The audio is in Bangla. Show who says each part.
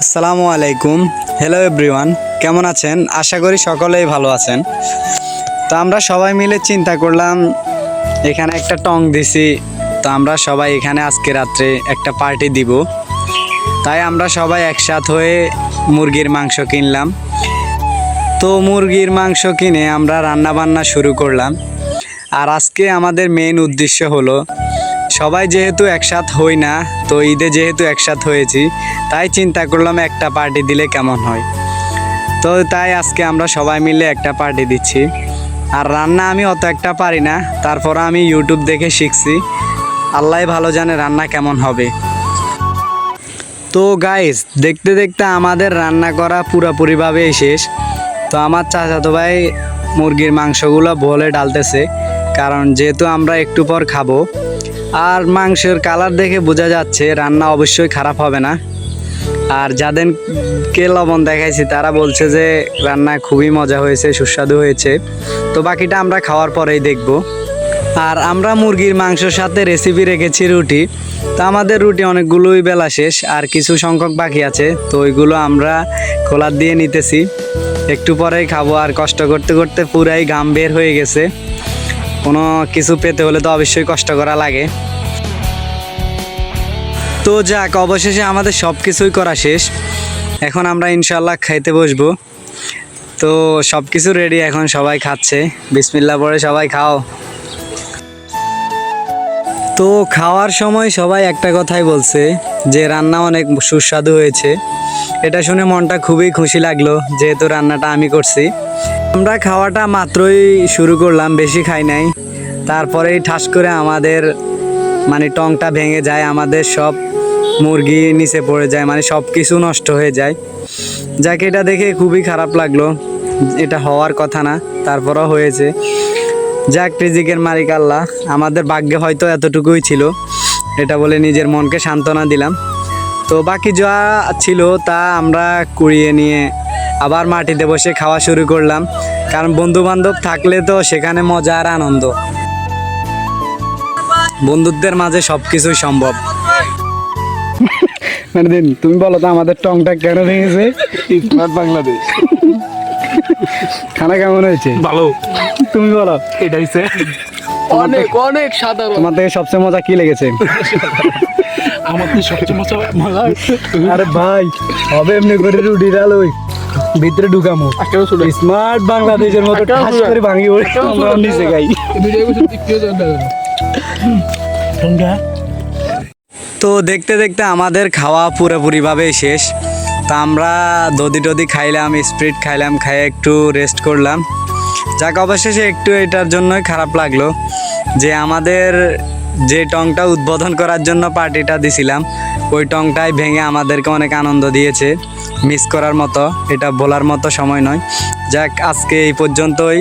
Speaker 1: আসসালামু আলাইকুম, হ্যালো এভরিওয়ান, কেমন আছেন? আশা করি সকলেই ভালো আছেন। তো আমরা সবাই মিলে চিন্তা করলাম, এখানে একটা টং দিছি, তো আমরা সবাই এখানে আজকে রাত্রে একটা পার্টি দিব। তাই আমরা সবাই একসাথ হয়ে মুরগির মাংস কিনলাম। তো মুরগির মাংস কিনে আমরা রান্না বান্না শুরু করলাম। আর আজকে আমাদের মেইন উদ্দেশ্য হলো, সবাই যেহেতু একসাথ হই না, তো ঈদে যেহেতু একসাথ হয়েছি, তাই চিন্তা করলাম একটা পার্টি দিলে কেমন হয়। তো তাই আজকে আমরা সবাই মিলে একটা পার্টি দিচ্ছি। আর রান্না আমি অত একটা পারি না, তারপর আমি ইউটিউব দেখে শিখছি। আল্লাহ ভালো জানে রান্না কেমন হবে। তো গাইস, দেখতে দেখতে আমাদের রান্না করা পুরোপুরিভাবে শেষ। তো আমার চাচাতো ভাই মুরগির মাংসগুলো বলে ডালতেছে, কারণ যেহেতু আমরা একটু পর খাবো। আর মাংসের কালার দেখে বোঝা যাচ্ছে রান্না অবশ্যই খারাপ হবে না। আর যাদেরকে লবণ দেখাইছি তারা বলছে যে রান্না খুবই মজা হয়েছে, সুস্বাদু হয়েছে। তো বাকিটা আমরা খাওয়ার পরেই দেখব। আর আমরা মুরগির মাংসের সাথে রেসিপি রেখেছি রুটি। তো আমাদের রুটি অনেকগুলোই বেলা শেষ, আর কিছু সংখ্যক বাকি আছে। তো ওইগুলো আমরা খোলার দিয়ে নিতেছি, একটু পরেই খাবো। আর কষ্ট করতে করতে পুরাই ঘাম বের হয়ে গেছে। কোনো কিছু পেতে হলে তো অবশ্যই কষ্ট করা লাগে। তো যাক, অবশেষে আমাদের সব কিছুই করা শেষ। এখন আমরা ইনশাল্লাহ খাইতে বসবো। তো সব কিছু রেডি, এখন সবাই খাচ্ছে। বিসমিল্লাহ পরে সবাই খাও। তো খাওয়ার সময় সবাই একটা কথাই বলছে যে রান্না অনেক সুস্বাদু হয়েছে। এটা শুনে মনটা খুবই খুশি লাগলো, যেহেতু রান্নাটা আমি করছি। আমরা খাওয়াটা মাত্রই শুরু করলাম, বেশি খাই নাই। তারপরেই ঠাস করে আমাদের টংটা ভেঙে যায়, আমাদের সব মুরগি নিচে পড়ে যায়, সব কিছু নষ্ট হয়ে যায়। যাকে এটা দেখে খুবই খারাপ লাগলো, এটা হওয়ার কথা না, তারপরও হয়েছে। যাক, রিজিকের মালিক আল্লাহ, আমাদের ভাগ্যে হয়তো এতটুকুই ছিল, এটা বলে নিজের মনকে সান্ত্বনা দিলাম। তো বাকি যা ছিল তা আমরা কুড়িয়ে নিয়ে আবার মাটিতে বসে খাওয়া শুরু করলাম, কারণ বন্ধু বান্ধব থাকলে তো সেখানে মজা আর আনন্দ। বন্ধুত্বের মাঝে সব কিছুই সম্ভব। তুমি বলো তো আমাদের টংটা কেন ভেঙেছে?
Speaker 2: বাংলাদেশ
Speaker 1: খানা কেমন হয়েছে?
Speaker 2: ভালো।
Speaker 1: তুমি বলো।
Speaker 2: এটা হচ্ছে অনেক অনেক সাধারণ।
Speaker 1: তোমার থেকে সবচেয়ে মজা কি লেগেছে?
Speaker 2: আমার তো সবচেয়ে মজা।
Speaker 1: আরে ভাই, হবে এমনি করে রুটি ডাল ওই ভিতরে ঢুকামো, স্মার্ট বাংলাদেশের মতো ঠাস করে ভাঙি ওড়ে আমরা নিচে গাই। তো দেখতে দেখতে আমাদের খাওয়া পুরোপুরিভাবে শেষ। তা আমরা দধি টদি খাইলাম, স্প্রিট খাইলাম, খাইয়ে একটু রেস্ট করলাম। যাক, অবশেষে একটু এটার জন্যই খারাপ লাগলো যে আমাদের যে টংটা উদ্বোধন করার জন্য পার্টিটা দিছিলাম, ওই টংটাই ভেঙে আমাদেরকে অনেক আনন্দ দিয়েছে। মিস করার মতো, এটা বলার মতো সময় নয়। যাক, আজকে এই পর্যন্তই।